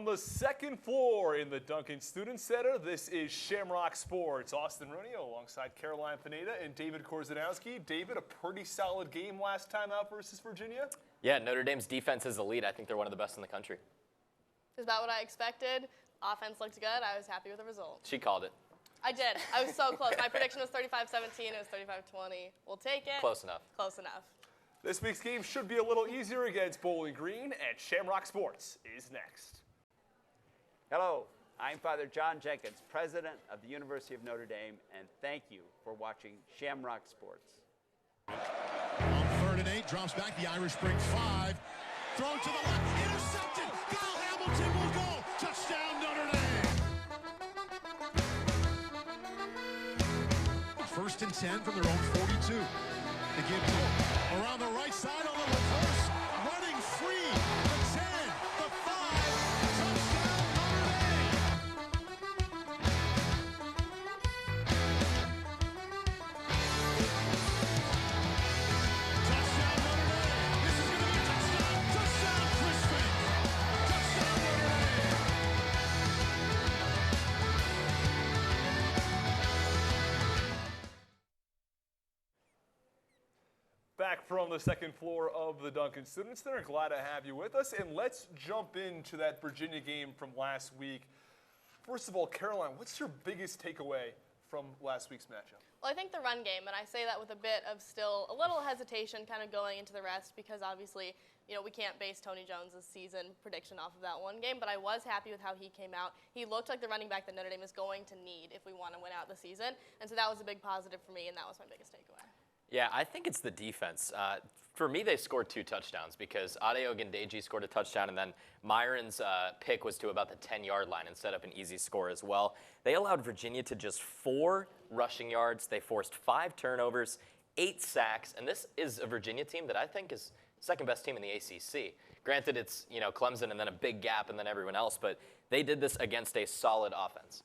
From the second floor in the Duncan Student Center, this is Shamrock Sports. Austin Rooney alongside Caroline Pineda and David Korzeniowski. David, a pretty solid game last time out versus Virginia. Yeah, Notre Dame's defense is elite. I think they're one of the best in the country. Is about what I expected. Offense looked good. I was happy with the result. She called it. I did. I was so close. My prediction was 35-17. It was 35-20. We'll take it. Close enough. Close enough. This week's game should be a little easier against Bowling Green, and Shamrock Sports is next. Hello, I'm Father John Jenkins, President of the University of Notre Dame, and thank you for watching Shamrock Sports. On 3rd and 8, drops back, the Irish bring 5. Thrown to the left, intercepted. Kyle Hamilton will go. Touchdown, Notre Dame. 1st and 10 from their own 42. They give to around the right side on the reverse. Running free, the 10, the 5. Touchdown, Notre Dame. Touchdown, Notre Dame. This is going to be a touchdown. Touchdown, Crispin. Touchdown, Notre Dame. Back from the second floor of the Duncan Student Center. Glad to have you with us. And let's jump into that Virginia game from last week. First of all, Caroline, what's your biggest takeaway from last week's matchup? Well, I think the run game, and I say that with a bit of still a little hesitation kind of going into the rest because obviously, you know, we can't base Tony Jones' season prediction off of that one game, but I was happy with how he came out. He looked like the running back that Notre Dame is going to need if we want to win out the season, and so that was a big positive for me, and that was my biggest takeaway. Yeah, I think it's the defense. For me, they scored 2 touchdowns because Ade Ogundeji scored a touchdown, and then Myron's pick was to about the 10-yard line and set up an easy score as well. They allowed Virginia to just 4 rushing yards. They forced 5 turnovers, 8 sacks, and this is a Virginia team that I think is second best team in the ACC. Granted, it's Clemson and then a big gap and then everyone else, but they did this against a solid offense.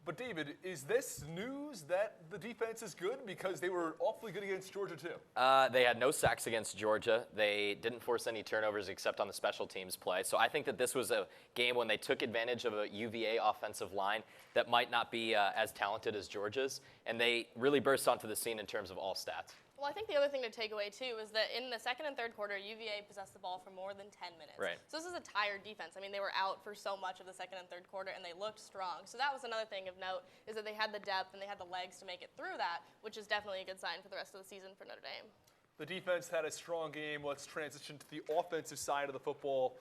But David, is this news that the defense is good because they were awfully good against Georgia too? They had no sacks against Georgia. They didn't force any turnovers except on the special teams play. So I think that this was a game when they took advantage of a UVA offensive line that might not be as talented as Georgia's, and they really burst onto the scene in terms of all stats. Well, I think the other thing to take away, too, is that in the second and third quarter, UVA possessed the ball for more than 10 minutes. Right. So this is a tired defense. I mean, they were out for so much of the second and third quarter, and they looked strong. So that was another thing of note, is that they had the depth and they had the legs to make it through that, which is definitely a good sign for the rest of the season for Notre Dame. The defense had a strong game. Let's transition to the offensive side of the football.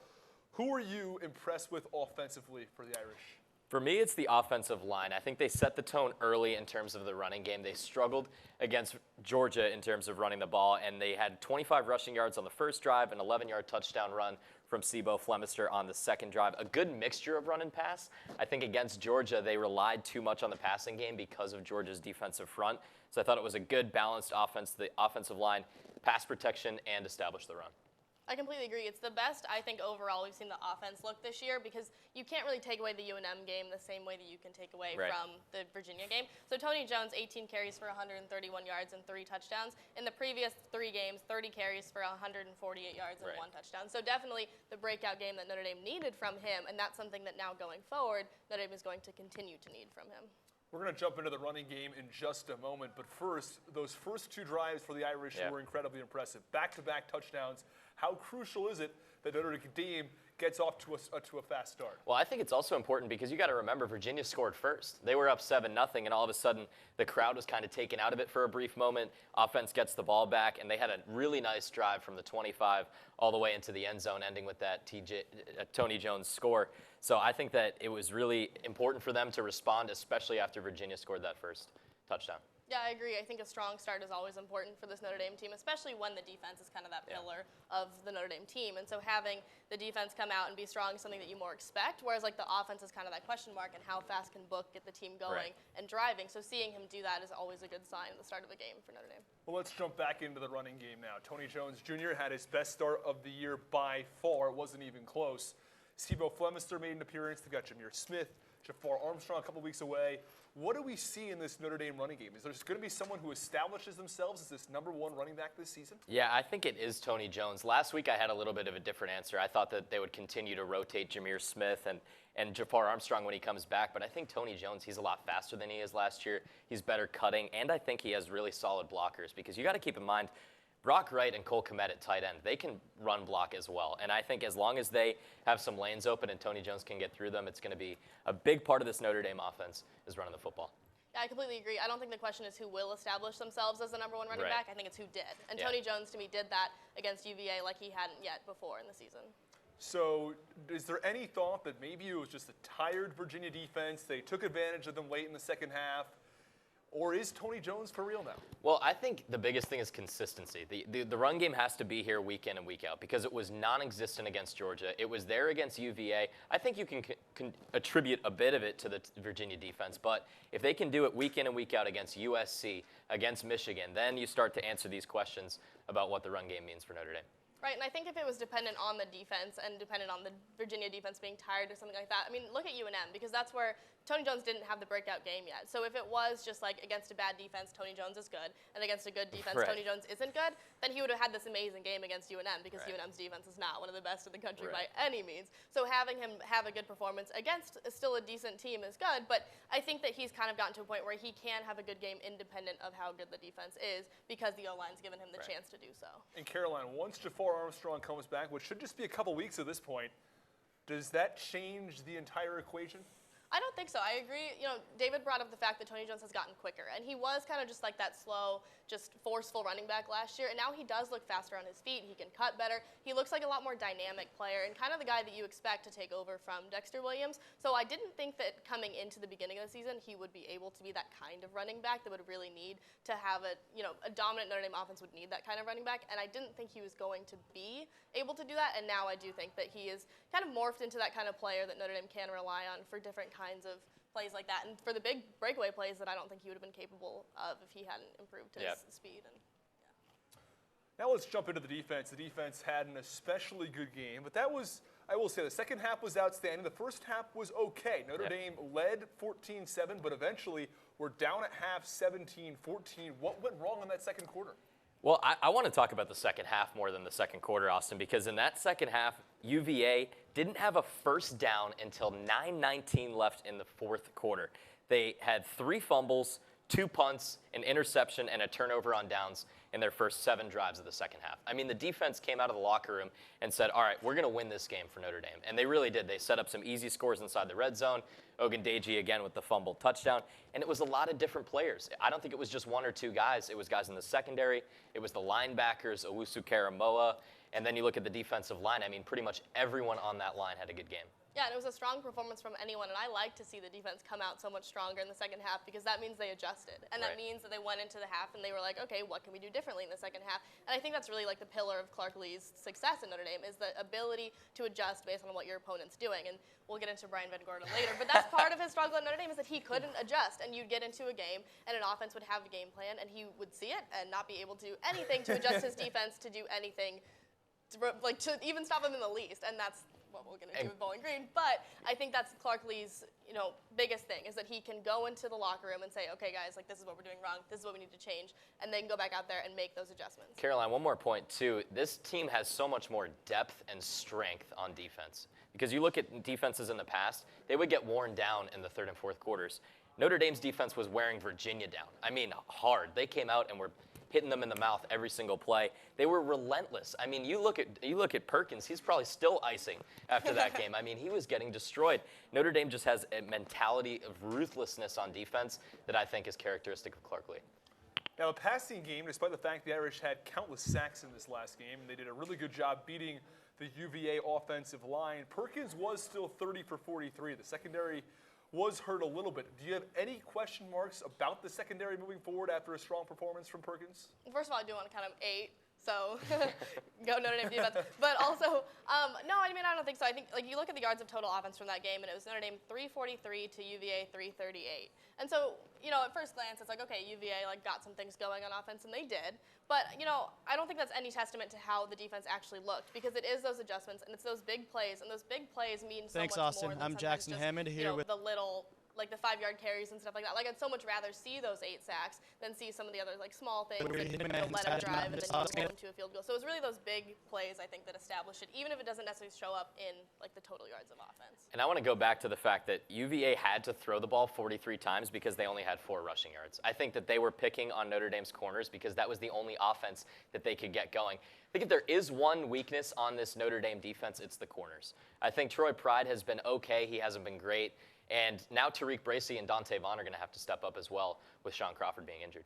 Who are you impressed with offensively for the Irish? For me, it's the offensive line. I think they set the tone early in terms of the running game. They struggled against Georgia in terms of running the ball, and they had 25 rushing yards on the first drive, an 11-yard touchdown run from Sibo Flemister on the second drive. A good mixture of run and pass. I think against Georgia, they relied too much on the passing game because of Georgia's defensive front. So I thought it was a good balanced offense, the offensive line, pass protection, and establish the run. I completely agree. It's the best, I think, overall we've seen the offense look this year because you can't really take away the UNM game the same way that you can take away from the Virginia game. So Tony Jones, 18 carries for 131 yards and 3 touchdowns. In the previous 3 games, 30 carries for 148 yards and 1 touchdown. So definitely the breakout game that Notre Dame needed from him, and that's something that now going forward, Notre Dame is going to continue to need from him. We're going to jump into the running game in just a moment, but first, those first 2 drives for the Irish were incredibly impressive. Back-to-back touchdowns. How crucial is it that Notre Dame gets off to a fast start? Well, I think it's also important because you got to remember Virginia scored first. They were up 7-0, and all of a sudden the crowd was kind of taken out of it for a brief moment. Offense gets the ball back, and they had a really nice drive from the 25 all the way into the end zone, ending with that Tony Jones score. So I think that it was really important for them to respond, especially after Virginia scored that first touchdown. Yeah, I agree. I think a strong start is always important for this Notre Dame team, especially when the defense is kind of that pillar of the Notre Dame team. And so having the defense come out and be strong is something that you more expect, whereas like the offense is kind of that question mark and how fast can Book get the team going and driving. So seeing him do that is always a good sign at the start of a game for Notre Dame. Well, let's jump back into the running game now. Tony Jones Jr. had his best start of the year by far. It wasn't even close. Sibo Flemister made an appearance. They've got Jameer Smith, Jafar Armstrong a couple weeks away. What do we see in this Notre Dame running game? Is there going to be someone who establishes themselves as this #1 running back this season? Yeah, I think it is Tony Jones. Last week I had a little bit of a different answer. I thought that they would continue to rotate Jameer Smith and Jafar Armstrong when he comes back, but I think Tony Jones, he's a lot faster than he is last year. He's better cutting, and I think he has really solid blockers because you got to keep in mind, Brock Wright and Cole Kmet at tight end, they can run block as well. And I think as long as they have some lanes open and Tony Jones can get through them, it's going to be a big part of this Notre Dame offense is running the football. Yeah, I completely agree. I don't think the question is who will establish themselves as the #1 running Right. back. I think it's who did. And Yeah. Tony Jones, to me, did that against UVA like he hadn't yet before in the season. So is there any thought that maybe it was just a tired Virginia defense, they took advantage of them late in the second half, or is Tony Jones for real now? Well, I think the biggest thing is consistency. The run game has to be here week in and week out because it was non-existent against Georgia. It was there against UVA. I think you can attribute a bit of it to the Virginia defense, but if they can do it week in and week out against USC, against Michigan, then you start to answer these questions about what the run game means for Notre Dame. Right, and I think if it was dependent on the defense and dependent on the Virginia defense being tired or something like that, I mean, look at UNM because that's where Tony Jones didn't have the breakout game yet. So if it was just like against a bad defense, Tony Jones is good, and against a good defense, Right. Tony Jones isn't good, then he would have had this amazing game against UNM because Right. UNM's defense is not one of the best in the country Right. by any means. So having him have a good performance against still a decent team is good, but I think that he's kind of gotten to a point where he can have a good game independent of how good the defense is because the O-line's given him the Right. chance to do so. And Caroline, once Jafar Armstrong comes back, which should just be a couple weeks at this point, does that change the entire equation? I don't think so. I agree. You know, David brought up the fact that Tony Jones has gotten quicker, and he was kind of just like that slow, just forceful running back last year, and now he does look faster on his feet. He can cut better. He looks like a lot more dynamic player and kind of the guy that you expect to take over from Dexter Williams. So I didn't think that coming into the beginning of the season he would be able to be that kind of running back that would really need to have a dominant Notre Dame offense would need that kind of running back, and I didn't think he was going to be able to do that, and now I do think that he is kind of morphed into that kind of player that Notre Dame can rely on for different kinds of plays like that, and for the big breakaway plays that I don't think he would have been capable of if he hadn't improved his speed. And Now let's jump into the defense. The defense had an especially good game, but that was, I will say, the second half was outstanding. The first half was okay. Notre Dame led 14-7, but eventually we're down at half 17-14. What went wrong in that second quarter? Well, I want to talk about the second half more than the second quarter, Austin, because in that second half, UVA didn't have a first down until 9:19 left in the fourth quarter. They had 3 fumbles, 2 punts, an interception, and a turnover on downs in their first 7 drives of the second half. I mean, the defense came out of the locker room and said, all right, we're going to win this game for Notre Dame. And they really did. They set up some easy scores inside the red zone. Ogundeji again with the fumble touchdown. And it was a lot of different players. I don't think it was just 1 or 2 guys. It was guys in the secondary. It was the linebackers, Owusu Karamoa. And then you look at the defensive line. I mean, pretty much everyone on that line had a good game. yeah, and it was a strong performance from anyone, and I like to see the defense come out so much stronger in the second half because that means they adjusted, and that means that they went into the half and they were like, okay, what can we do differently in the second half? And I think that's really like the pillar of Clark Lee's success in Notre Dame is the ability to adjust based on what your opponent's doing. And we'll get into Brian Van Gordon later, but that's part of his struggle at Notre Dame is that he couldn't adjust, and you'd get into a game and an offense would have a game plan, and he would see it and not be able to do anything to adjust his defense to do anything to even stop him in the least, and that's what we're going to do with Bowling Green. But I think that's Clark Lee's, biggest thing is that he can go into the locker room and say, okay, guys, like this is what we're doing wrong. This is what we need to change, and they can go back out there and make those adjustments. Caroline, one more point too. This team has so much more depth and strength on defense because you look at defenses in the past, they would get worn down in the third and fourth quarters. Notre Dame's defense was wearing Virginia down. I mean, hard. They came out and were hitting them in the mouth every single play. They were relentless. I mean, you look at Perkins, he's probably still icing after that game. I mean, he was getting destroyed. Notre Dame just has a mentality of ruthlessness on defense that I think is characteristic of Clark Lee. Now, the passing game, despite the fact the Irish had countless sacks in this last game, and they did a really good job beating the UVA offensive line, Perkins was still 30 for 43. The secondary was hurt a little bit. Do you have any question marks about the secondary moving forward after a strong performance from Perkins? First of all, I do want to kind of So go Notre Dame defense. But also, no, I mean, I don't think so. I think, like, you look at the yards of total offense from that game, and it was Notre Dame 343 to UVA 338. And so, you know, at first glance, it's like, okay, UVA, like, got some things going on offense, and they did. But, you know, I don't think that's any testament to how the defense actually looked, because it is those adjustments, and it's those big plays, and those big plays mean so Thanks, much Austin. more than I'm sometimes Jackson just, Hammond here with the little, like the 5-yard carries and stuff like that. Like, I'd so much rather see those 8 sacks than see some of the other, like, small things and let them drive and then you hold them to a field goal. So it was really those big plays, I think, that established it, even if it doesn't necessarily show up in, like, the total yards of offense. And I want to go back to the fact that UVA had to throw the ball 43 times because they only had 4 rushing yards. I think that they were picking on Notre Dame's corners because that was the only offense that they could get going. I think if there is one weakness on this Notre Dame defense, it's the corners. I think Troy Pride has been okay. He hasn't been great. And now Tariq Bracy and Dante Vaughn are going to have to step up as well with Sean Crawford being injured.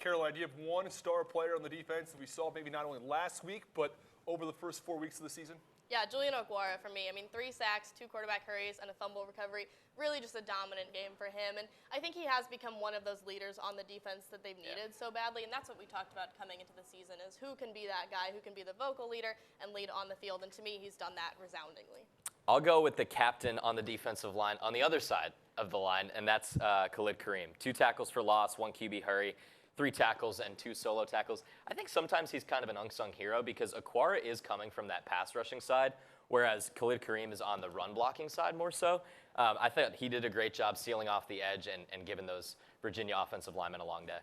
Caroline, do you have one star player on the defense that we saw maybe not only last week, but over the first 4 weeks of the season? Yeah, Julian Okwara for me. I mean, 3 sacks, 2 quarterback hurries, and a fumble recovery. Really just a dominant game for him. And I think he has become one of those leaders on the defense that they've needed so badly. And that's what we talked about coming into the season, is who can be that guy, who can be the vocal leader and lead on the field. And to me, he's done that resoundingly. I'll go with the captain on the defensive line on the other side of the line, and that's Khalid Kareem. 2 tackles for loss, 1 QB hurry, 3 tackles, and 2 solo tackles. I think sometimes he's kind of an unsung hero because Okwara is coming from that pass rushing side, whereas Khalid Kareem is on the run blocking side more so. I thought he did a great job sealing off the edge and giving those Virginia offensive linemen a long day.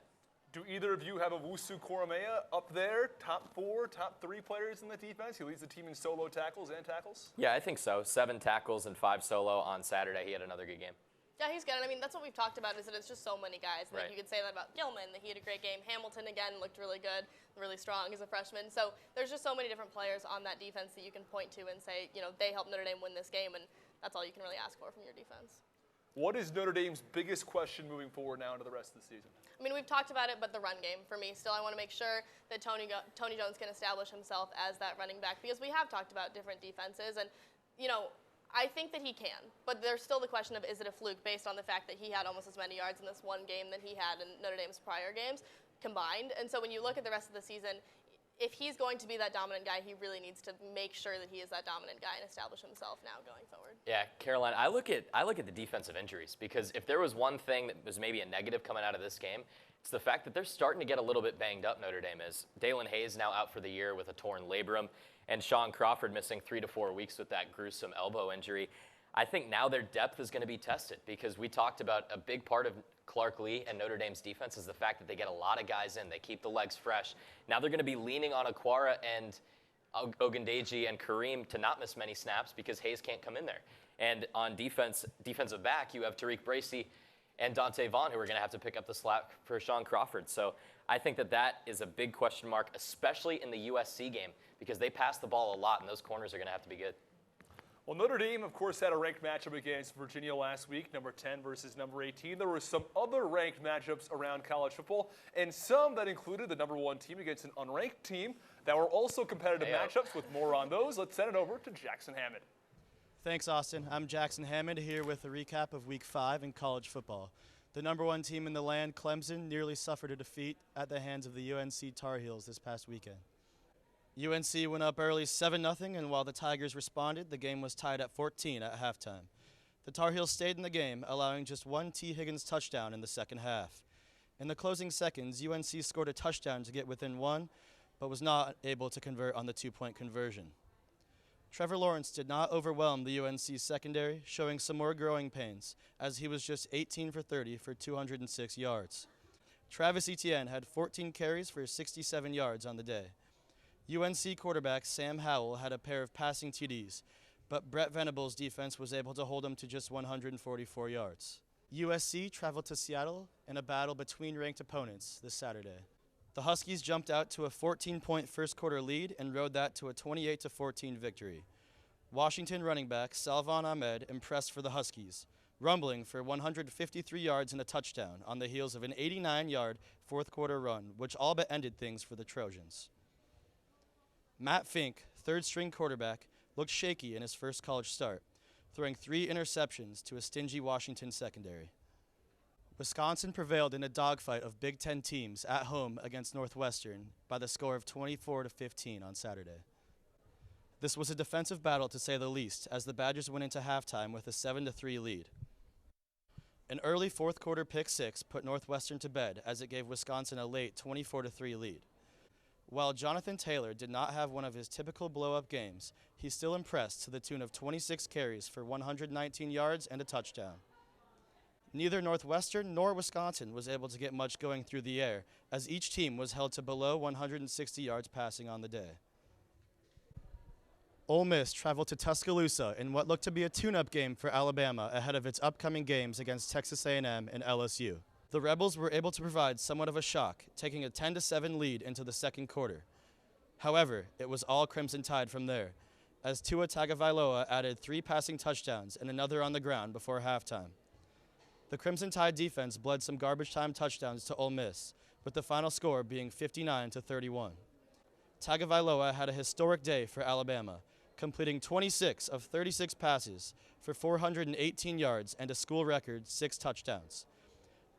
Do either of you have Owusu Koromea up there, top 4, top 3 players in the defense? He leads the team in solo tackles and tackles. Yeah, I think so. 7 tackles and 5 solo on Saturday. He had another good game. Yeah, he's good. I mean, that's what we've talked about, is that it's just so many guys. Like, Right. you could say that about Gilman, that he had a great game. Hamilton, again, looked really good, really strong as a freshman. So there's just so many different players on that defense that you can point to and say, you know, they helped Notre Dame win this game, and that's all you can really ask for from your defense. What is Notre Dame's biggest question moving forward now into the rest of the season? I mean, we've talked about it, but the run game for me. Still, I want to make sure that Tony Jones can establish himself as that running back, because we have talked about different defenses, and, you know, I think that he can, but there's still the question of, is it a fluke based on the fact that he had almost as many yards in this one game than he had in Notre Dame's prior games combined. And so when you look at the rest of the season, if he's going to be that dominant guy, he really needs to make sure that he is that dominant guy and establish himself now going forward. Yeah, Caroline, I look at the defensive injuries, because if there was one thing that was maybe a negative coming out of this game, it's the fact that they're starting to get a little bit banged up, Notre Dame is. Dalen Hayes now out for the year with a torn labrum, and Sean Crawford missing 3 to 4 weeks with that gruesome elbow injury. I think now their depth is going to be tested, because we talked about a big part of Clark Lee and Notre Dame's defense is the fact that they get a lot of guys in. They keep the legs fresh. Now they're going to be leaning on Okwara and Ogundeji and Kareem to not miss many snaps because Hayes can't come in there. And on defensive back, you have Tariq Bracy and Dante Vaughn, who are going to have to pick up the slack for Sean Crawford. So I think that is a big question mark, especially in the USC game, because they pass the ball a lot, and those corners are going to have to be good. Well, Notre Dame, of course, had a ranked matchup against Virginia last week, number 10 versus number 18. There were some other ranked matchups around college football, and some that included the number 1 team against an unranked team that were also competitive matchups. With more on those, let's send it over to Jackson Hammond. Thanks, Austin. I'm Jackson Hammond here with a recap of Week 5 in college football. The number 1 team in the land, Clemson, nearly suffered a defeat at the hands of the UNC Tar Heels this past weekend. UNC went up early 7-0, and while the Tigers responded, the game was tied at 14 at halftime. The Tar Heels stayed in the game, allowing just 1 T. Higgins touchdown in the second half. In the closing seconds, UNC scored a touchdown to get within 1, but was not able to convert on the 2-point conversion. Trevor Lawrence did not overwhelm the UNC secondary, showing some more growing pains, as he was just 18 for 30 for 206 yards. Travis Etienne had 14 carries for 67 yards on the day. UNC quarterback Sam Howell had a pair of passing TDs, but Brett Venables' defense was able to hold him to just 144 yards. USC traveled to Seattle in a battle between ranked opponents this Saturday. The Huskies jumped out to a 14-point first-quarter lead and rode that to a 28-14 victory. Washington running back Salvon Ahmed impressed for the Huskies, rumbling for 153 yards and a touchdown on the heels of an 89-yard fourth-quarter run, which all but ended things for the Trojans. Matt Fink, third-string quarterback, looked shaky in his first college start, throwing 3 interceptions to a stingy Washington secondary. Wisconsin prevailed in a dogfight of Big Ten teams at home against Northwestern by the score of 24-15 on Saturday. This was a defensive battle to say the least, as the Badgers went into halftime with a 7-3 lead. An early fourth quarter pick six put Northwestern to bed as it gave Wisconsin a late 24-3 lead. While Jonathan Taylor did not have one of his typical blow-up games, he still impressed to the tune of 26 carries for 119 yards and a touchdown. Neither Northwestern nor Wisconsin was able to get much going through the air, as each team was held to below 160 yards passing on the day. Ole Miss traveled to Tuscaloosa in what looked to be a tune-up game for Alabama ahead of its upcoming games against Texas A&M and LSU. The Rebels were able to provide somewhat of a shock, taking a 10-7 lead into the second quarter. However, it was all Crimson Tide from there, as Tua Tagovailoa added 3 passing touchdowns and another on the ground before halftime. The Crimson Tide defense bled some garbage time touchdowns to Ole Miss, with the final score being 59-31. Tagovailoa had a historic day for Alabama, completing 26 of 36 passes for 418 yards and a school record 6 touchdowns.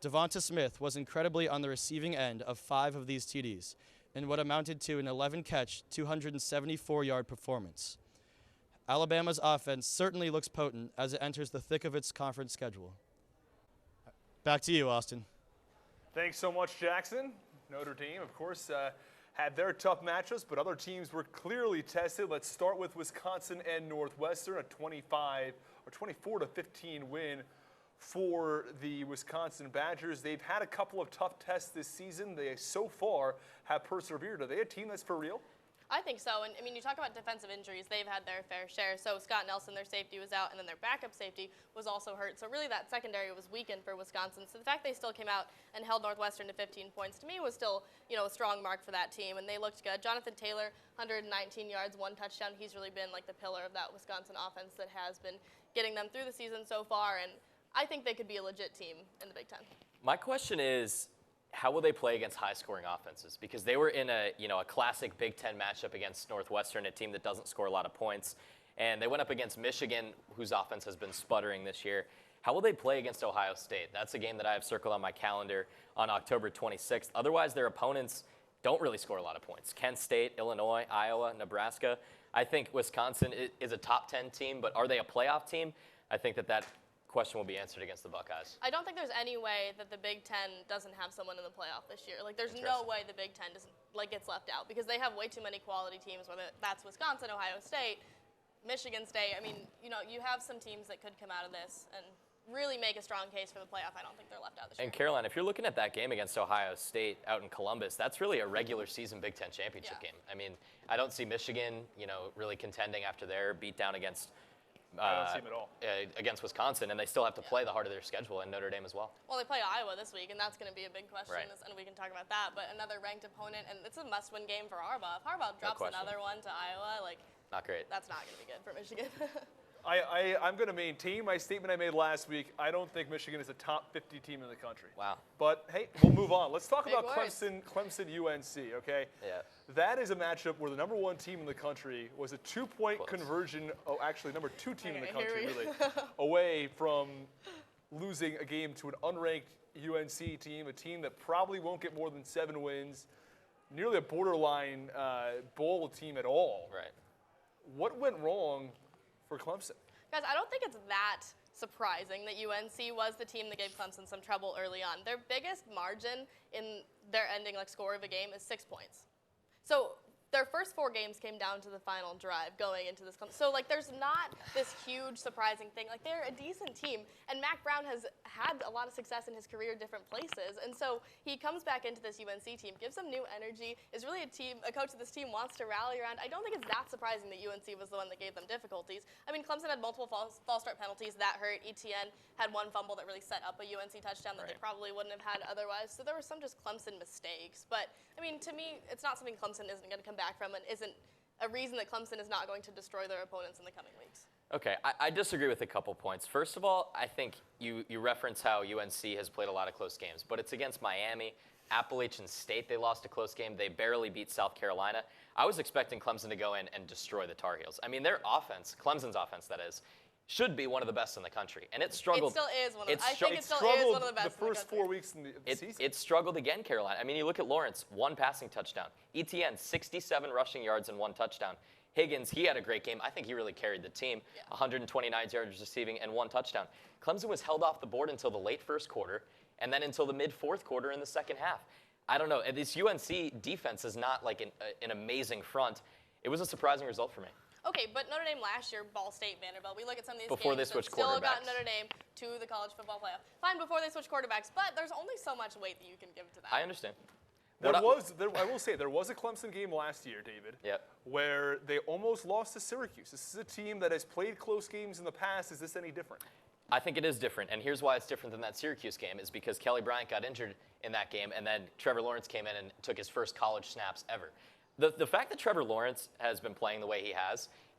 Devonta Smith was incredibly on the receiving end of 5 of these TDs in what amounted to an 11-catch, 274-yard performance. Alabama's offense certainly looks potent as it enters the thick of its conference schedule. Back to you, Austin. Thanks so much, Jackson. Notre Dame, of course, had their tough matchups, but other teams were clearly tested. Let's start with Wisconsin and Northwestern, a 24-15 win for the Wisconsin Badgers. They've had a couple of tough tests this season. They so far have persevered. Are they a team that's for real? I think so. And I mean, you talk about defensive injuries, they've had their fair share. So Scott Nelson, their safety, was out, and then their backup safety was also hurt. So really that secondary was weakened for Wisconsin. So the fact they still came out and held Northwestern to 15 points to me was still, a strong mark for that team, and they looked good. Jonathan Taylor, 119 yards, 1 touchdown. He's really been like the pillar of that Wisconsin offense that has been getting them through the season so far, and I think they could be a legit team in the Big Ten. My question is, how will they play against high-scoring offenses? Because they were in a classic Big Ten matchup against Northwestern, a team that doesn't score a lot of points, and they went up against Michigan, whose offense has been sputtering this year. How will they play against Ohio State? That's a game that I have circled on my calendar on October 26th. Otherwise, their opponents don't really score a lot of points. Kent State, Illinois, Iowa, Nebraska. I think Wisconsin is a top 10 team, but are they a playoff team? I think that question will be answered against the Buckeyes. I don't think there's any way that the Big Ten doesn't have someone in the playoff this year. There's no way the Big Ten doesn't gets left out, because they have way too many quality teams, whether that's Wisconsin, Ohio State, Michigan State. I mean, you have some teams that could come out of this and really make a strong case for the playoff. I don't think they're left out this year. And Caroline, if you're looking at that game against Ohio State out in Columbus, that's really a regular season Big Ten championship game. I mean, I don't see Michigan, really contending after their beatdown against I don't see them at all. Against Wisconsin, and they still have to play the heart of their schedule in Notre Dame as well. Well, they play Iowa this week, and that's going to be a big question, right, and we can talk about that. But another ranked opponent, and it's a must-win game for Harbaugh. If Harbaugh drops another one to Iowa, not great. That's not going to be good for Michigan. I'm going to maintain my statement I made last week. I don't think Michigan is a top 50 team in the country. Wow. But, hey, we'll move on. Let's talk Big about words. Clemson-UNC, okay? Yeah. That is a matchup where the number 1 team in the country was a 2-point conversion. Oh, actually, number 2 team in the country, really, away from losing a game to an unranked UNC team, a team that probably won't get more than 7 wins, nearly a borderline bowl team at all. Right. What went wrong for Clemson? Guys, I don't think it's that surprising that UNC was the team that gave Clemson some trouble early on. Their biggest margin in their ending score of a game is 6 points. So their first 4 games came down to the final drive going into this. So there's not this huge surprising thing. They're a decent team, and Mac Brown has had a lot of success in his career in different places. And so he comes back into this UNC team, gives them new energy, is really a coach that this team wants to rally around. I don't think it's that surprising that UNC was the one that gave them difficulties. I mean, Clemson had multiple false start penalties that hurt. ETN had 1 fumble that really set up a UNC touchdown that they probably wouldn't have had otherwise. So there were some just Clemson mistakes. But I mean, to me, it's not something Clemson isn't going to come back from, and isn't a reason that Clemson is not going to destroy their opponents in the coming weeks. Okay, I disagree with a couple points. First of all, I think you reference how UNC has played a lot of close games, but it's against Miami, Appalachian State. They lost a close game. They barely beat South Carolina. I was expecting Clemson to go in and destroy the Tar Heels. I mean, their offense, Clemson's offense that is, should be one of the best in the country. And it struggled. It still is one of the I think it still is one of the best the first in the 4 weeks in the season. It struggled again, Carolina. I mean, you look at Lawrence, 1 passing touchdown. ETN, 67 rushing yards and 1 touchdown. Higgins, he had a great game. I think he really carried the team. 129 yards receiving and 1 touchdown. Clemson was held off the board until the late first quarter and then until the mid-fourth quarter in the second half. I don't know. This UNC defense is not like an amazing front. It was a surprising result for me. Okay, but Notre Dame last year, Ball State, Vanderbilt, we look at some of these Before games they switched that still got quarterbacks. Notre Dame to the college football playoff. Fine, before they switched quarterbacks, but there's only so much weight that you can give to that. I understand. I will say, there was a Clemson game last year, David, where they almost lost to Syracuse. This is a team that has played close games in the past. Is this any different? I think it is different, and here's why it's different than that Syracuse game is because Kelly Bryant got injured in that game, and then Trevor Lawrence came in and took his first college snaps ever. The fact that Trevor Lawrence has been playing the way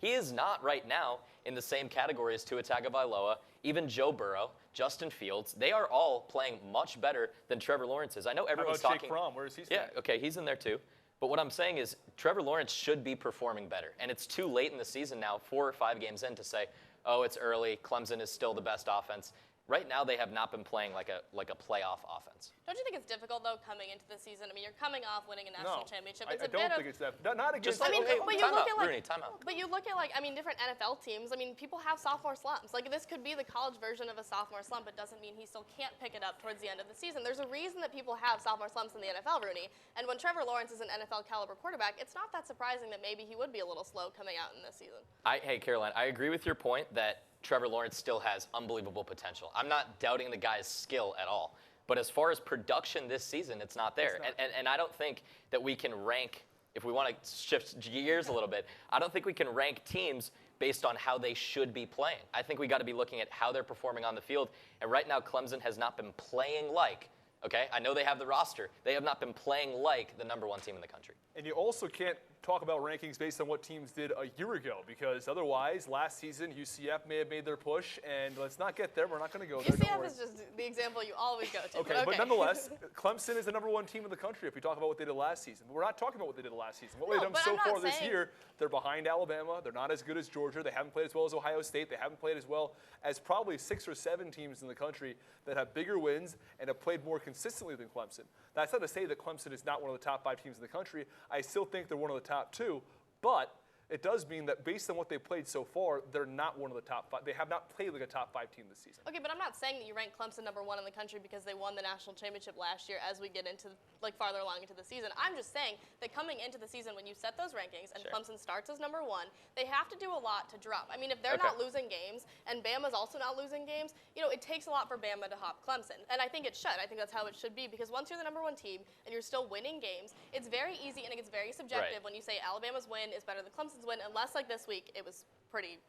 he is not right now in the same category as Tua Tagovailoa, even Joe Burrow, Justin Fields. They are all playing much better than Trevor Lawrence is. I know everyone's How about talking. Jake Fromm? Where is he? Yeah, okay, he's in there too. But what I'm saying is Trevor Lawrence should be performing better, and it's too late in the season now, 4 or 5 games in, to say, oh, it's early. Clemson is still the best offense. Right now, they have not been playing like a playoff offense. Don't you think it's difficult, though, coming into the season? I mean, you're coming off winning a national championship. I don't think it's that. Not against. Just I mean, but you look at Rooney, time out. But you look at different NFL teams. I mean, people have sophomore slumps. Like this could be the college version of a sophomore slump. It doesn't mean he still can't pick it up towards the end of the season. There's a reason that people have sophomore slumps in the NFL, Rooney. And when Trevor Lawrence is an NFL caliber quarterback, it's not that surprising that maybe he would be a little slow coming out in this season. Hey, Caroline, I agree with your point that Trevor Lawrence still has unbelievable potential. I'm not doubting the guy's skill at all. But as far as production this season, it's not there. And I don't think that we can rank, if we want to shift gears a little bit, I don't think we can rank teams based on how they should be playing. I think we got to be looking at how they're performing on the field. And right now, Clemson has not been playing like, okay, I know they have the roster. They have not been playing like the number 1 team in the country. And you also can't talk about rankings based on what teams did a year ago, because otherwise, last season, UCF may have made their push, and let's not get there. We're not going to go there. UCF is just the example you always go to. Okay, but nonetheless, Clemson is the number 1 team in the country if we talk about what they did last season. But we're not talking about what they did last season. What they've done so far this year, they're behind Alabama. They're not as good as Georgia. They haven't played as well as Ohio State. They haven't played as well as probably 6 or 7 teams in the country that have bigger wins and have played more consistently than Clemson. That's not to say that Clemson is not one of the top 5 teams in the country. I still think they're one of the top 2, but it does mean that based on what they've played so far, they're not one of the top 5. They have not played like a top 5 team this season. Okay, but I'm not saying that you rank Clemson number 1 in the country because they won the national championship last year as we get into farther along into the season. I'm just saying that coming into the season, when you set those rankings and Clemson starts as number 1, they have to do a lot to drop. I mean, if they're not losing games and Bama's also not losing games, it takes a lot for Bama to hop Clemson. And I think it should. I think that's how it should be, because once you're the number 1 team and you're still winning games, it's very easy and it gets very subjective when you say Alabama's win is better than Clemson's win, unless like this week it was pretty,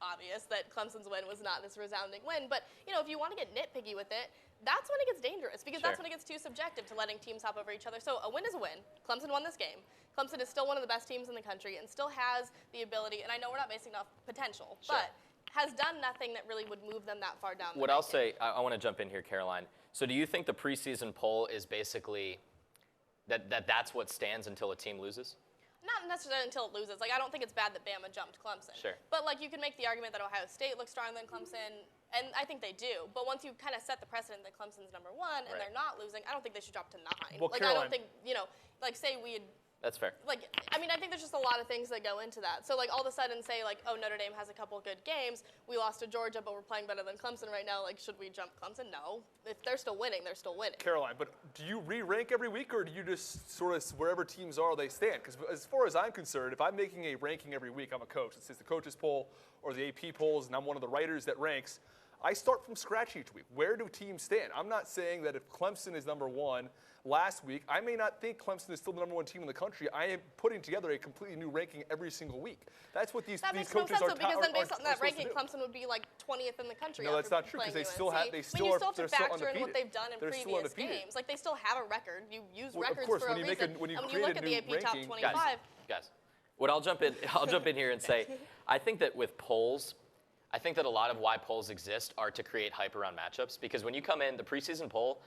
obvious that Clemson's win was not this resounding win. But, if you want to get nitpicky with it, that's when it gets dangerous, because that's when it gets too subjective to letting teams hop over each other. So a win is a win. Clemson won this game. Clemson is still one of the best teams in the country and still has the ability, and I know we're not basing it off potential, but has done nothing that really would move them that far down the What I'll say, I want to jump in here, Caroline. So do you think the preseason poll is basically that's what stands until a team loses? Not necessarily until it loses. I don't think it's bad that Bama jumped Clemson. Sure. But, you can make the argument that Ohio State looks stronger than Clemson, and I think they do. But once you kind of set the precedent that Clemson's number 1 and they're not losing, I don't think they should drop to 9. Well, I don't think, say we had... That's fair. I think there's just a lot of things that go into that. So, all of a sudden say, Notre Dame has a couple good games. We lost to Georgia, but we're playing better than Clemson right now. Should we jump Clemson? No. If they're still winning, they're still winning. Caroline, but do you re-rank every week, or do you just sort of, wherever teams are, they stand? Because as far as I'm concerned, if I'm making a ranking every week, I'm a coach. It's the coaches poll or the AP polls, and I'm one of the writers that ranks. I start from scratch each week. Where do teams stand? I'm not saying that if Clemson is number 1 last week, I may not think Clemson is still the number 1 team in the country. I am putting together a completely new ranking every single week. That's what these coaches are. That makes no sense, because then based on that ranking, Clemson would be 20th in the country. No, that's not true, because they still have you still have to factor in what they've done in previous games. They still have a record. You use records for a reason. When you look at the AP top 25. Guys, I'll jump in here and say, I think that with polls, I think that a lot of why polls exist are to create hype around matchups, because when you come in the preseason poll,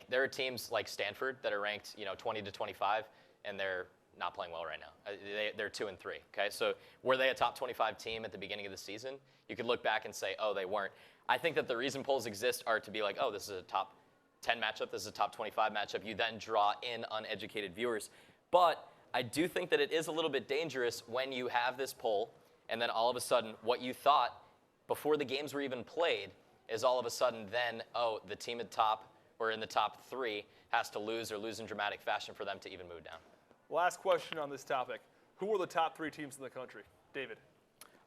there are teams like Stanford that are ranked, 20 to 25, and they're not playing well right now. They're 2-3. Okay, so were they a top 25 team at the beginning of the season? You could look back and say, oh, they weren't. I think that the reason polls exist are to be like, oh, this is a top 10 matchup, this is a top 25 matchup. You then draw in uneducated viewers. But I do think that it is a little bit dangerous when you have this poll and then all of a sudden what you thought before the games were even played is all of a sudden then, oh, the team at top or in the top 3 has to lose or lose in dramatic fashion for them to even move down. Last question on this topic. Who are the top 3 teams in the country? David.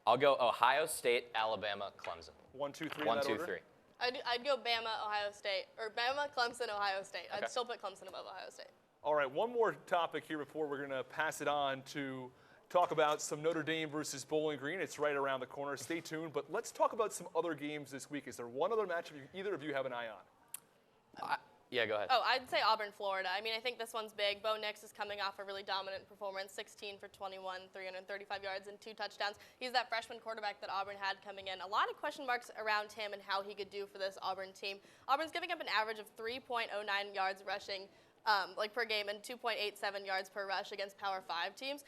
I'll go Ohio State, Alabama, Clemson. 1, 2, 3 1, in that 2, order? 3. I'd go Bama, Ohio State, or Bama, Clemson, Ohio State. Okay. I'd still put Clemson above Ohio State. All right, one more topic here before we're going to pass it on to talk about some Notre Dame versus Bowling Green. It's right around the corner. Stay tuned. But let's talk about some other games this week. Is there one other matchup either of you have an eye on? Yeah, go ahead. Oh, I'd say Auburn, Florida. I mean, I think this one's big. Bo Nix is coming off a really dominant performance, 16 for 21, 335 yards and 2 touchdowns. He's that freshman quarterback that Auburn had coming in. A lot of question marks around him and how he could do for this Auburn team. Auburn's giving up an average of 3.09 yards rushing per game and 2.87 yards per rush against Power 5 teams.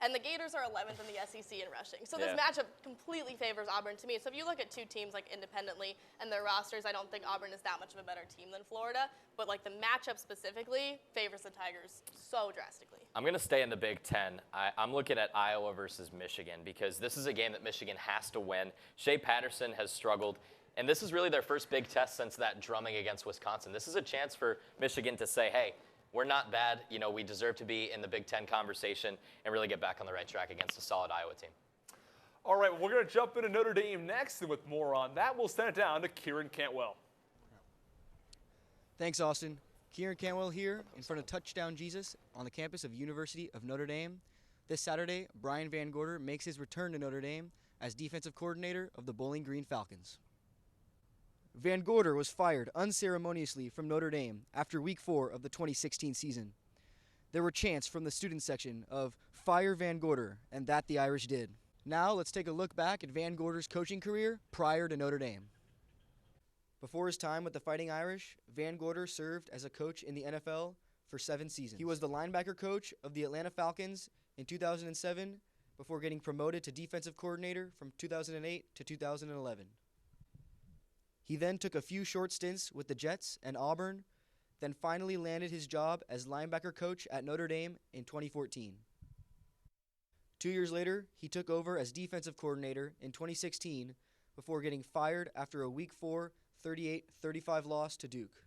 And the Gators are 11th in the SEC in rushing. So this matchup completely favors Auburn to me. So if you look at 2 teams like independently and their rosters, I don't think Auburn is that much of a better team than Florida. But like the matchup specifically favors the Tigers so drastically. I'm going to stay in the Big Ten. I'm looking at Iowa versus Michigan because this is a game that Michigan has to win. Shea Patterson has struggled. And this is really their first big test since that drumming against Wisconsin. This is a chance for Michigan to say, hey, we're not bad. You know, we deserve to be in the Big Ten conversation and really get back on the right track against a solid Iowa team. All right, well, we're going to jump into Notre Dame next, and with more on that, we'll send it down to Kieran Cantwell. Thanks, Austin. Kieran Cantwell here in front of Touchdown Jesus on the campus of University of Notre Dame. This Saturday, Brian Van Gorder makes his return to Notre Dame as defensive coordinator of the Bowling Green Falcons. Van Gorder was fired unceremoniously from Notre Dame after Week 4 of the 2016 season. There were chants from the student section of "Fire Van Gorder," and that the Irish did. Now let's take a look back at Van Gorder's coaching career prior to Notre Dame. Before his time with the Fighting Irish, Van Gorder served as a coach in the NFL for 7 seasons. He was the linebacker coach of the Atlanta Falcons in 2007 before getting promoted to defensive coordinator from 2008 to 2011. He then took a few short stints with the Jets and Auburn, then finally landed his job as linebacker coach at Notre Dame in 2014. 2 years later, he took over as defensive coordinator in 2016 before getting fired after a Week 4 38-35 loss to Duke.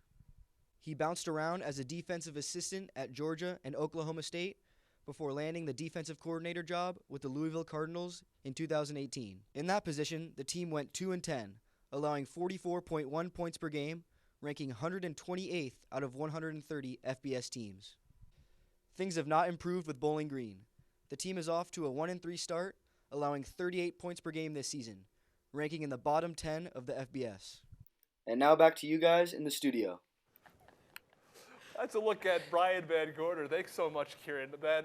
He bounced around as a defensive assistant at Georgia and Oklahoma State before landing the defensive coordinator job with the Louisville Cardinals in 2018. In that position, the team went 2-10, allowing 44.1 points per game, ranking 128th out of 130 FBS teams. Things have not improved with Bowling Green. The team is off to a 1-3 start, allowing 38 points per game this season, ranking in the bottom 10 of the FBS. And now back to you guys in the studio. That's a look at Brian Van Gorder. Thanks so much, Kieran. Ben,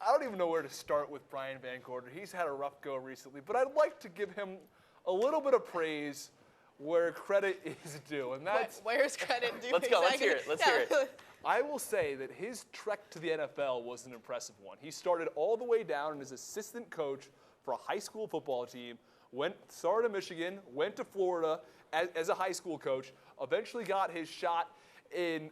I don't even know where to start with Brian Van Gorder. He's had a rough go recently, but I'd like to give him a little bit of praise where credit is due, and that's... Where's credit due? Let's go. Let's hear it. Let's hear it. I will say that his trek to the NFL was an impressive one. He started all the way down as assistant coach for a high school football team, started in Michigan, went to Florida as a high school coach, eventually got his shot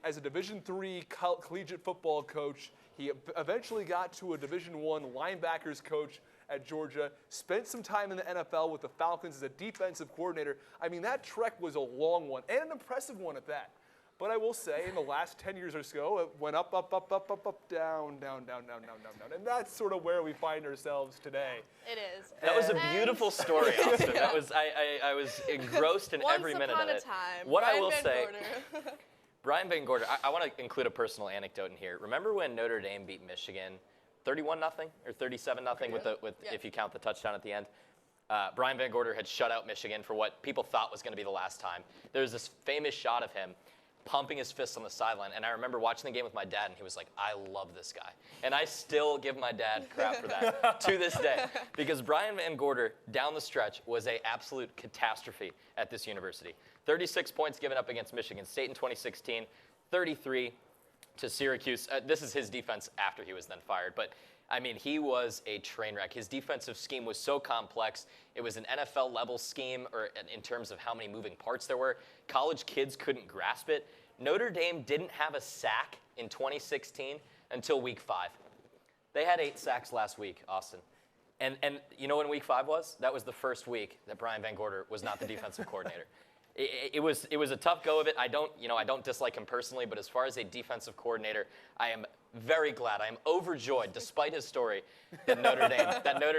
as a Division III collegiate football coach. He eventually got to a Division I linebackers coach at Georgia, spent some time in the NFL with the Falcons as a defensive coordinator. I mean, that trek was a long one and an impressive one at that. But I will say, in the last 10 years or so, it went up, up, up, up, up, up, down, down, down, down, down, down, down. And that's sort of where we find ourselves today. It is. That was a beautiful story, Austin. That was I was engrossed in every minute of it. Once upon a time. What Brian I will Van say, Gorder. Brian Van Gorder, I want to include a personal anecdote in here. Remember when Notre Dame beat Michigan 31-0 or 37-0 with if you count the touchdown at the end? Brian Van Gorder had shut out Michigan for what people thought was going to be the last time. There's this famous shot of him pumping his fist on the sideline, and I remember watching the game with my dad, and he was like, I love this guy. And I still give my dad crap for that to this day, because Brian Van Gorder, down the stretch, was an absolute catastrophe at this university. 36 points given up against Michigan State in 2016, 33 to Syracuse. This is his defense after he was then fired. But, I mean, he was a train wreck. His defensive scheme was so complex. It was an NFL-level scheme or in terms of how many moving parts there were. College kids couldn't grasp it. Notre Dame didn't have a sack in 2016 until week 5. They had 8 sacks last week, Austin. And you know when week 5 was? That was the first week that Brian Van Gorder was not the defensive coordinator. It was a tough go of it. I don't dislike him personally, but as far as a defensive coordinator, I am very glad. I am overjoyed, despite his story, that Notre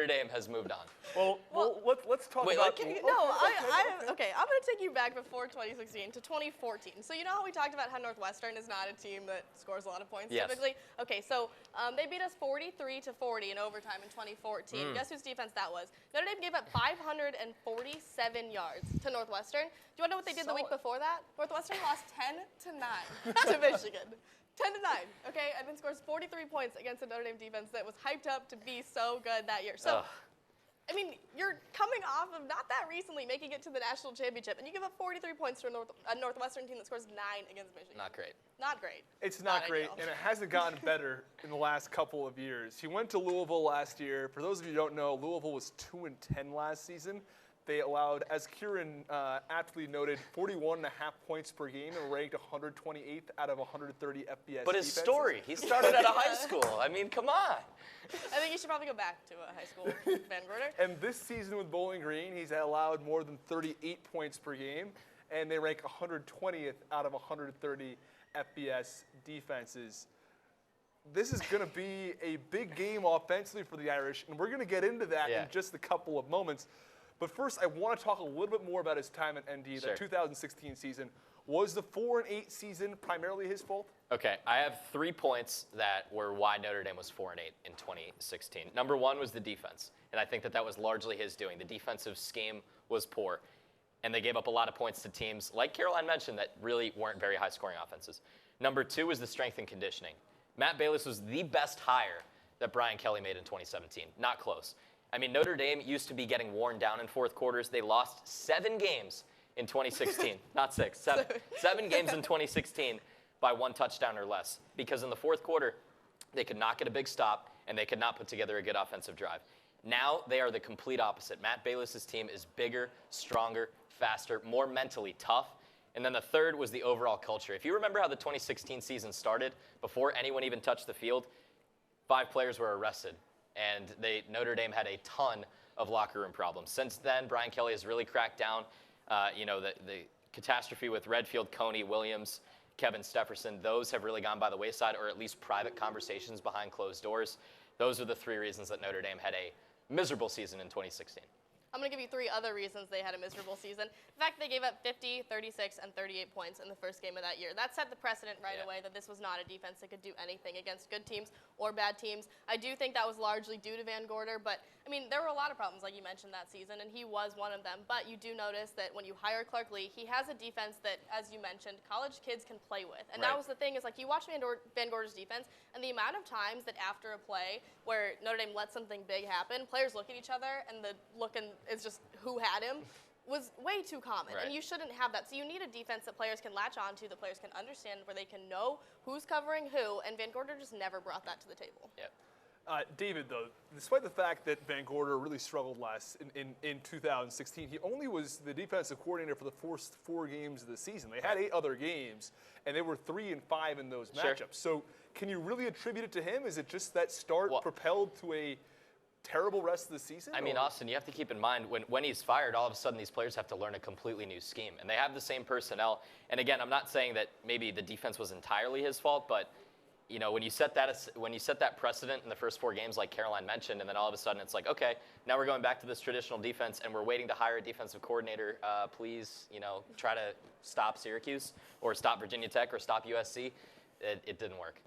Dame has moved on. Well, let's talk about. Okay, I'm going to take you back before 2016 to 2014. So you know how we talked about how Northwestern is not a team that scores a lot of points typically? Okay, so they beat us 43-40 in overtime in 2014. Guess whose defense that was? Notre Dame gave up 547 yards to Northwestern. Do you want to know what they did the week before that? Northwestern lost 10-9 to Michigan. 10-9, okay, and then scores 43 points against a Notre Dame defense that was hyped up to be so good that year. So, I mean, you're coming off of not that recently making it to the national championship, and you give up 43 points to a Northwestern team that scores 9 against Michigan. Not great. Not great. It's not great, ideal. and it hasn't gotten better in the last couple of years. He went to Louisville last year. For those of you who don't know, Louisville was 2-10 last season. They allowed, as Kieran aptly noted, 41.5 points per game and ranked 128th out of 130 FBS But his defenses. story, he started at a high school. I mean, come on. I think you should probably go back to a high school, Van Gorder. And this season with Bowling Green, he's allowed more than 38 points per game, and they rank 120th out of 130 FBS defenses. This is going to be a big game offensively for the Irish, and we're going to get into that in just a couple of moments. But first, I want to talk a little bit more about his time at ND. The 2016 season. Was the 4-8 season primarily his fault? Okay, I have 3 points that were why Notre Dame was 4-8 in 2016. Number 1 was the defense, and I think that was largely his doing. The defensive scheme was poor, and they gave up a lot of points to teams, like Caroline mentioned, that really weren't very high-scoring offenses. Number 2 was the strength and conditioning. Matt Balis was the best hire that Brian Kelly made in 2017. Not close. I mean, Notre Dame used to be getting worn down in fourth quarters. They lost 7 games in 2016. Not 6, 7. 7 games in 2016 by 1 touchdown or less. Because in the fourth quarter, they could not get a big stop, and they could not put together a good offensive drive. Now they are the complete opposite. Matt Balis' team is bigger, stronger, faster, more mentally tough. And then the third was the overall culture. If you remember how the 2016 season started, before anyone even touched the field, 5 players were arrested. And Notre Dame had a ton of locker room problems. Since then, Brian Kelly has really cracked down. The catastrophe with Redfield, Coney, Williams, Kevin Stefferson, those have really gone by the wayside, or at least private conversations behind closed doors. Those are the 3 reasons that Notre Dame had a miserable season in 2016. I'm going to give you 3 other reasons they had a miserable season. The fact they gave up 50, 36, and 38 points in the first game of that year. That set the precedent right away that this was not a defense that could do anything against good teams or bad teams. I do think that was largely due to Van Gorder, but, I mean, there were a lot of problems, like you mentioned, that season, and he was one of them. But you do notice that when you hire Clark Lee, he has a defense that, as you mentioned, college kids can play with. And that was the thing, is like you watch Van Gorder's defense, and the amount of times that after a play where Notre Dame let something big happen, players look at each other, and the look is just who had him, was way too common. And you shouldn't have that. So you need a defense that players can latch onto, that players can understand, where they can know who's covering who, and Van Gorder just never brought that to the table. David, though, despite the fact that Van Gorder really struggled last in 2016, he only was the defensive coordinator for the first 4 games of the season. They had 8 other games, and they were 3-5 in those matchups. So can you really attribute it to him? Is it just that start propelled to a terrible rest of the season? I mean, Austin, you have to keep in mind, when he's fired, all of a sudden these players have to learn a completely new scheme. And they have the same personnel. And again, I'm not saying that maybe the defense was entirely his fault, but you know, when you set that precedent in the first 4 games, like Caroline mentioned, and then all of a sudden it's like, okay, now we're going back to this traditional defense, and we're waiting to hire a defensive coordinator. Please, try to stop Syracuse or stop Virginia Tech or stop USC. It didn't work.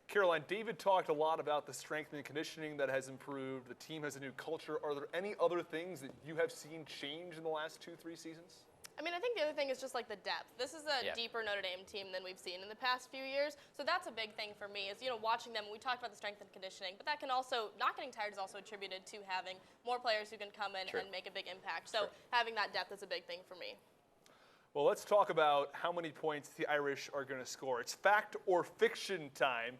Caroline, David talked a lot about the strength and conditioning that has improved. The team has a new culture. Are there any other things that you have seen change in the last 2-3 seasons? I mean, I think the other thing is just like the depth. This is a deeper Notre Dame team than we've seen in the past few years. So that's a big thing for me is, watching them. We talked about the strength and conditioning, but that can also, not getting tired is also attributed to having more players who can come in and make a big impact. So having that depth is a big thing for me. Well, let's talk about how many points the Irish are going to score. It's fact or fiction time.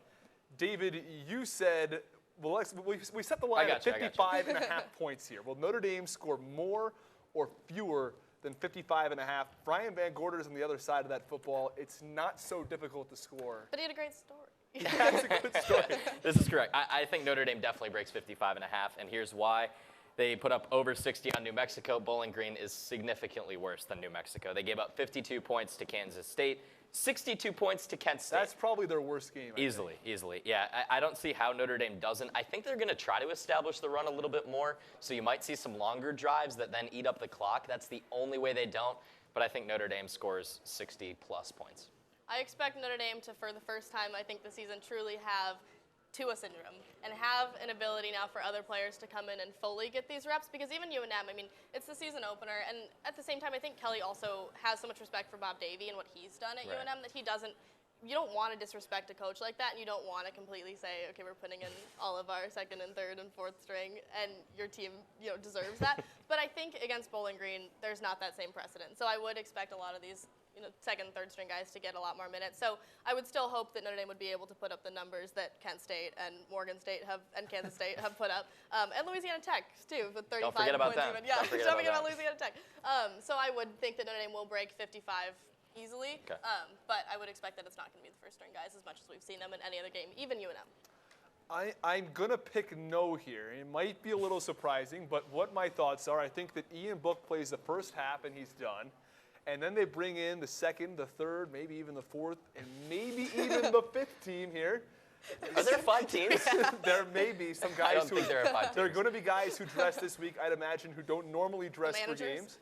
David, you said, well, we set the line at 55 and a half points here. Will Notre Dame score more or fewer than 55 and a half? Brian Van Gorder's on the other side of that football. It's not so difficult to score. But he had a great story. That's a good story. This is correct. I think Notre Dame definitely breaks 55 and a half, and here's why. They put up over 60 on New Mexico. Bowling Green is significantly worse than New Mexico. They gave up 52 points to Kansas State, 62 points to Kent State. That's probably their worst game. Easily. Yeah, I don't see how Notre Dame doesn't. I think they're going to try to establish the run a little bit more, so you might see some longer drives that then eat up the clock. That's the only way they don't, but I think Notre Dame scores 60-plus points. I expect Notre Dame to, for the first time, I think this season, truly have Tua syndrome and have an ability now for other players to come in and fully get these reps, because even UNM, I mean, it's the season opener, and at the same time, I think Kelly also has so much respect for Bob Davie and what he's done at UNM that he doesn't, you don't want to disrespect a coach like that, and you don't want to completely say, okay, we're putting in all of our second and third and fourth string, and your team, deserves that. But I think against Bowling Green, there's not that same precedent. So I would expect a lot of these second and third string guys to get a lot more minutes. So I would still hope that Notre Dame would be able to put up the numbers that Kent State and Morgan State and Kansas State have put up, and Louisiana Tech too, with 35 Don't forget about points them. even. Yeah, don't forget about Louisiana Tech. So I would think that Notre Dame will break 55 easily, Okay. but I would expect that it's not going to be the first string guys as much as we've seen them in any other game, even UNM. I'm going to pick no here. It might be a little surprising, but what my thoughts are, I think that Ian Book plays the first half and he's done. And then they bring in the second, the third, maybe even the fourth, and maybe even the fifth team here. Are there 5 teams? There may be some I guys don't think there are 5 teams. There are going to be guys who dress this week, I'd imagine, who don't normally dress for games.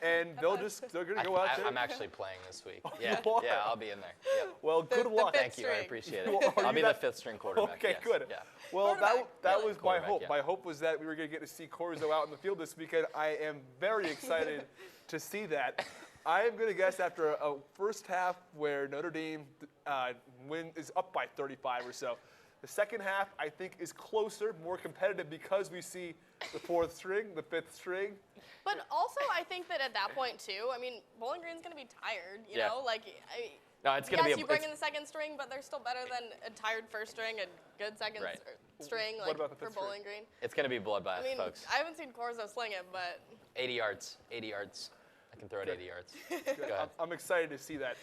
And they're going to go out there. I'm actually playing this week. You are? Yeah, I'll be in there. Yeah. Well, good luck. Thank you. I appreciate it. Well, I'll be the 5th string quarterback. Okay, yes. good. Yeah. Well, that was my hope. yeah. My hope was that we were going to get to see Corzo out in the field this weekend. I am very excited to see that. I am going to guess after a first half where Notre Dame is up by 35 or so. The second half, I think, is closer, more competitive because we see the fourth string, the fifth string. But also, I think that at that point, too, I mean, Bowling Green's going to be tired, you know? No, it's going to be you bring in the second string, but they're still better than a tired first string and good second string What about the for fifth Bowling string? Green. It's going to be bloodbath, I mean, folks. I haven't seen Corzo sling it, but 80 yards. 80 yards. I can throw it 80 yards. Go ahead. I'm excited to see that.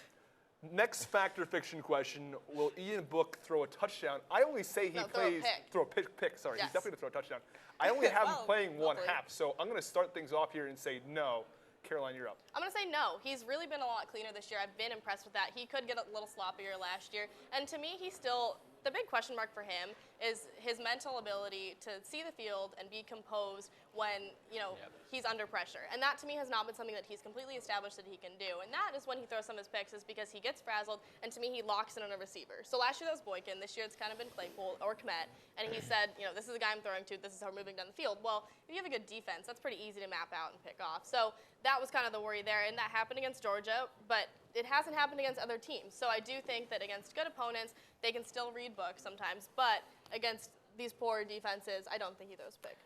Next fact or fiction question: will Ian Book throw a touchdown? I only say he plays throw a pick. Sorry, Yes. he's definitely going to throw a touchdown. I only have him playing one hopefully. half, so I'm going to start things off here and say no. Caroline, you're up. I'm going to say no. He's really been a lot cleaner this year. I've been impressed with that. He could get a little sloppier last year. And to me, he's still, the big question mark for him is his mental ability to see the field and be composed when, he's under pressure. And that, to me, has not been something that he's completely established that he can do. And that is when he throws some of his picks, is because he gets frazzled, and to me, he locks in on a receiver. So last year, that was Boykin. This year, it's kind of been Claypool or Kmet. And he said, this is the guy I'm throwing to. This is how we're moving down the field. Well, if you have a good defense, that's pretty easy to map out and pick off. So that was kind of the worry there. And that happened against Georgia, but it hasn't happened against other teams. So I do think that against good opponents, they can still read books sometimes. But against these poor defenses, I don't think he throws a pick.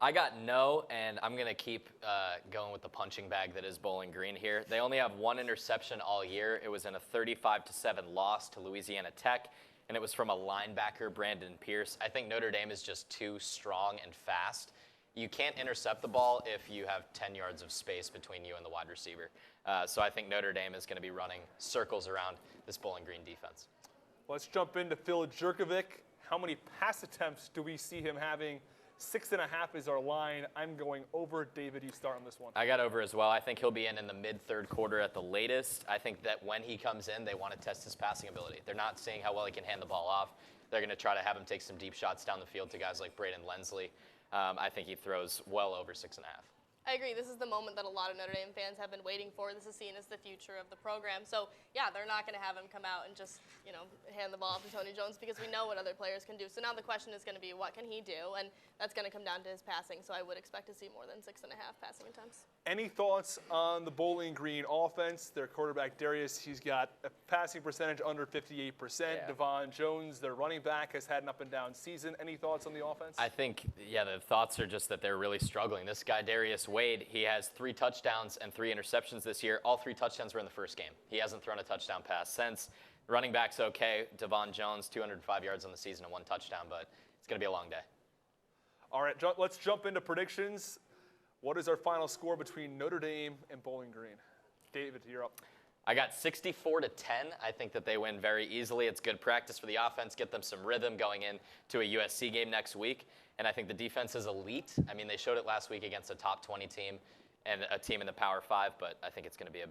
I got no, and I'm going to keep going with the punching bag that is Bowling Green here. They only have 1 interception all year. It was in a 35-7 loss to Louisiana Tech, and it was from a linebacker, Brandon Pierce. I think Notre Dame is just too strong and fast. You can't intercept the ball if you have 10 yards of space between you and the wide receiver. So I think Notre Dame is going to be running circles around this Bowling Green defense. Let's jump into Phil Jerkovic. How many pass attempts do we see him having? 6.5 is our line. I'm going over. David, you start on this one. I got over as well. I think he'll be in the mid-third quarter at the latest. I think that when he comes in, they want to test his passing ability. They're not seeing how well he can hand the ball off. They're going to try to have him take some deep shots down the field to guys like Braden Lensley. I think he throws well over 6.5. I agree. This is the moment that a lot of Notre Dame fans have been waiting for. This is seen as the future of the program. So, yeah, they're not going to have him come out and just, hand the ball off to Tony Jones, because we know what other players can do. So now the question is going to be, what can he do? And that's going to come down to his passing. So I would expect to see more than 6.5 passing attempts. Any thoughts on the Bowling Green offense? Their quarterback, Darius, he's got a passing percentage under 58%. Yeah. Devon Jones, their running back, has had an up-and-down season. Any thoughts on the offense? I think, the thoughts are just that they're really struggling. This guy, Darius Wade, he has 3 touchdowns and 3 interceptions this year. All 3 touchdowns were in the first game. He hasn't thrown a touchdown pass since. Running back's okay. Devon Jones, 205 yards on the season and 1 touchdown, but it's going to be a long day. All right, let's jump into predictions. What is our final score between Notre Dame and Bowling Green? David, you're up. I got 64-10. I think that they win very easily. It's good practice for the offense, get them some rhythm going into a USC game next week. And I think the defense is elite. I mean, they showed it last week against a top 20 team and a team in the Power 5, but I think it's going to be a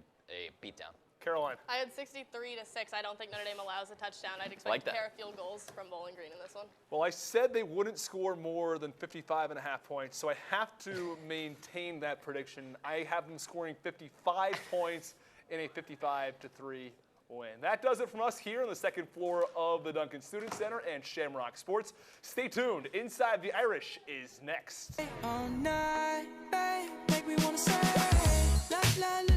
beatdown. Caroline. I had 63-6. I don't think Notre Dame allows a touchdown. I'd expect a pair of field goals from Bowling Green in this one. Well, I said they wouldn't score more than 55.5 points, so I have to maintain that prediction. I have them scoring 55 points in a 55-3 win. That does it from us here on the second floor of the Duncan Student Center and Shamrock Sports. Stay tuned. Inside the Irish is next. All night, babe, make me wanna say, la, la, la.